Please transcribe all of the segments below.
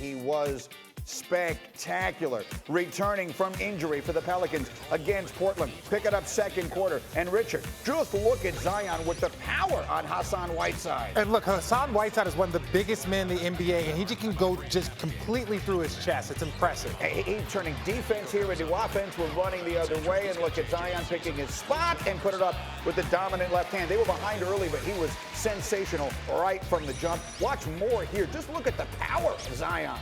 He was spectacular, returning from injury for the Pelicans against Portland. Pick it up second quarter. And Richard, just look at Zion with the power on Hassan Whiteside. And look, Hassan Whiteside is one of the biggest men in the NBA, and he just can go just completely through his chest. It's impressive. He's turning defense here into offense. We're running the other way, and look at Zion picking his spot and put it up with the dominant left hand. They were behind early, but he was sensational right from the jump. Watch more here. Just look at the power of Zion.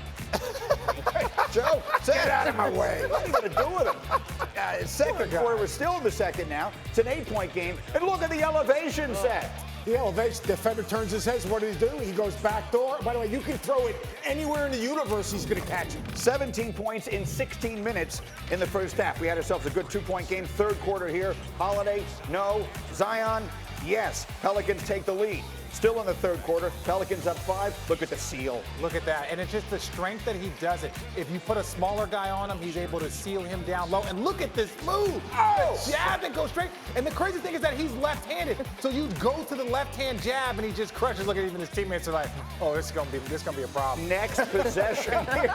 Joe, get out of my way. What are you going to do with him? Second quarter, we're still in the second now. It's an 8-point game. And look at the elevation set. The elevation, defender turns his head. What does he do? He goes back door. By the way, you can throw it anywhere in the universe. He's going to catch it. 17 points in 16 minutes in the first half. We had ourselves a good 2-point game. Third quarter here. Holiday, no. Zion, yes. Pelicans take the lead. Still in the third quarter. Pelicans up 5. Look at the seal. Look at that. And it's just the strength that he does it. If you put a smaller guy on him, he's able to seal him down low. And look at this move. The jab and go straight. And the crazy thing is that he's left-handed. So you go to the left-hand jab and he just crushes. Look at even his teammates are like, oh, this is gonna be a problem. Next possession here.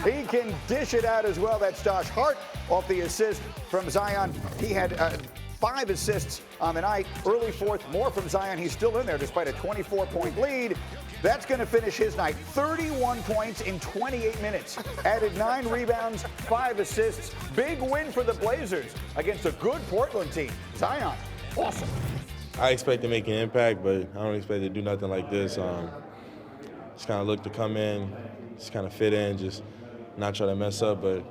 He can dish it out as well. That's Josh Hart off the assist from Zion. He had 5 assists on the night. Early fourth, more from Zion. He's still in there despite a 24-point lead. That's going to finish his night. 31 points in 28 minutes. Added 9 rebounds, 5 assists. Big win for the Blazers against a good Portland team. Zion, awesome. I expect to make an impact, but I don't expect to do nothing like this. Just kind of look to come in, just kind of fit in, just not try to mess up. But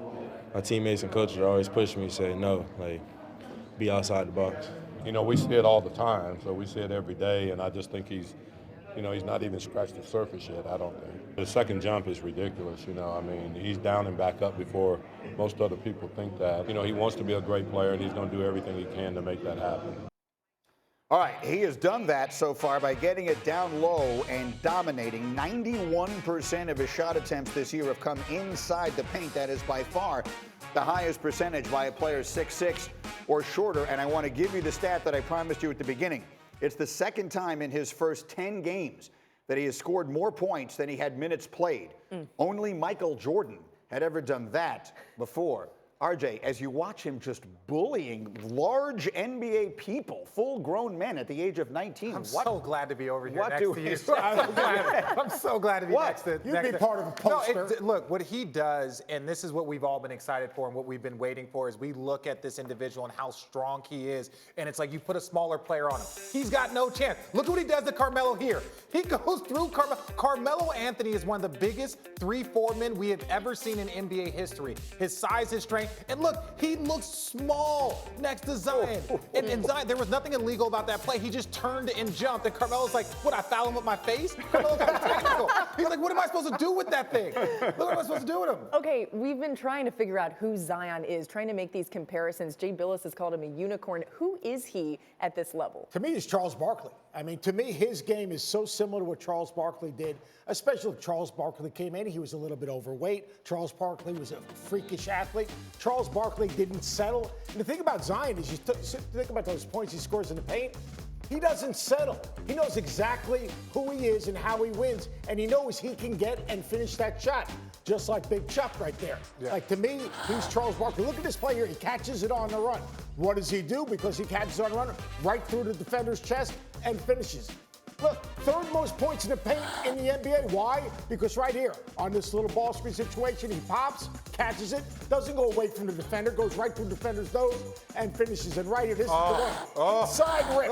my teammates and coaches are always pushing me, saying no, like, be outside the box. You know, we see it all the time, so we see it every day, and I just think he's not even scratched the surface yet, I don't think. The second jump is ridiculous, I mean, he's down and back up before most other people think that. He wants to be a great player, and he's going to do everything he can to make that happen. All right, he has done that so far by getting it down low and dominating. 91% of his shot attempts this year have come inside the paint. That is by far the highest percentage by a player 6'6" or shorter. And I want to give you the stat that I promised you at the beginning. It's the second time in his first 10 games that he has scored more points than he had minutes played. Only Michael Jordan had ever done that before. RJ, as you watch him just bullying large NBA people, full-grown men at the age of 19. I'm so glad to be over here next to you. I'm so glad to be next to you. You'd be part of a poster. Look, what he does, and this is what we've all been excited for and what we've been waiting for, is we look at this individual and how strong he is, and it's like you put a smaller player on him. He's got no chance. Look what he does to Carmelo here. He goes through Carmelo. Carmelo Anthony is one of the biggest 3-4 men we have ever seen in NBA history. His size, his strength. And look, he looks small next to Zion. And Zion, there was nothing illegal about that play. He just turned and jumped. And Carmelo's like, what, I foul him with my face? Carmelo got technical. He's like, what am I supposed to do with that thing? Look what am I supposed to do with him? Okay, we've been trying to figure out who Zion is, trying to make these comparisons. Jay Billis has called him a unicorn. Who is he at this level? To me, it's Charles Barkley. I mean, to me, his game is so similar to what Charles Barkley did, especially when Charles Barkley came in. He was a little bit overweight. Charles Barkley was a freakish athlete. Charles Barkley didn't settle. And the thing about Zion is, you think about those points he scores in the paint, he doesn't settle. He knows exactly who he is and how he wins, and he knows he can get and finish that shot, just like Big Chuck right there. Yeah. Like, to me, he's Charles Barkley. Look at this play here. He catches it on the run. What does he do? Because he catches it on the run, right through the defender's chest and finishes. Look, third most points in the paint in the NBA. Why? Because right here, on this little ball screen situation, he pops, catches it, doesn't go away from the defender, goes right through the defender's nose, and finishes. And right here, this is the one. Side rip,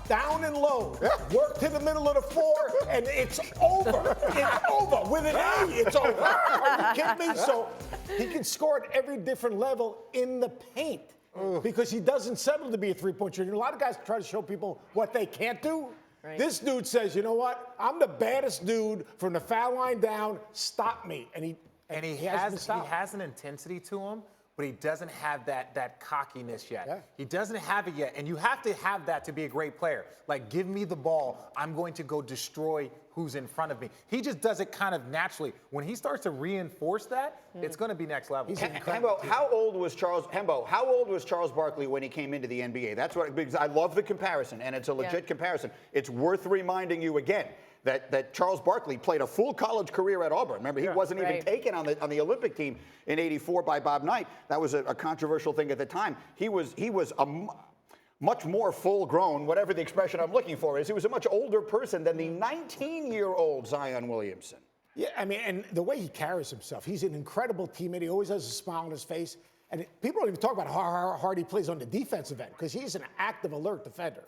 down and low, work to the middle of the floor, and it's over. It's over. With an A, it's over. Are you kidding me? So he can score at every different level in the paint because he doesn't settle to be a three-point shooter. A lot of guys try to show people what they can't do. Right. This dude says, you know what? I'm the baddest dude from the foul line down. Stop me. And he has an intensity to him, but he doesn't have that cockiness yet. Yeah. He doesn't have it yet. And you have to have that to be a great player. Like, give me the ball. I'm going to go destroy who's in front of me. He just does it kind of naturally. When he starts to reinforce that, it's going to be next level. Hembo, how old was Charles Barkley when he came into the NBA? That's what, because I love the comparison, and it's a legit comparison. It's worth reminding you again that Charles Barkley played a full college career at Auburn. Remember, he wasn't even taken on the Olympic team in '84 by Bob Knight. That was a controversial thing at the time. He was a much more full-grown, whatever the expression I'm looking for is. He was a much older person than the 19-year-old Zion Williamson. Yeah, I mean, and the way he carries himself, he's an incredible teammate. He always has a smile on his face. And people don't even talk about how hard he plays on the defensive end because he's an active, alert defender.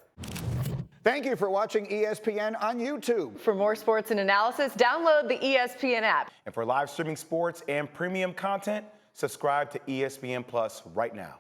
Thank you for watching ESPN on YouTube. For more sports and analysis, download the ESPN app. And for live streaming sports and premium content, subscribe to ESPN Plus right now.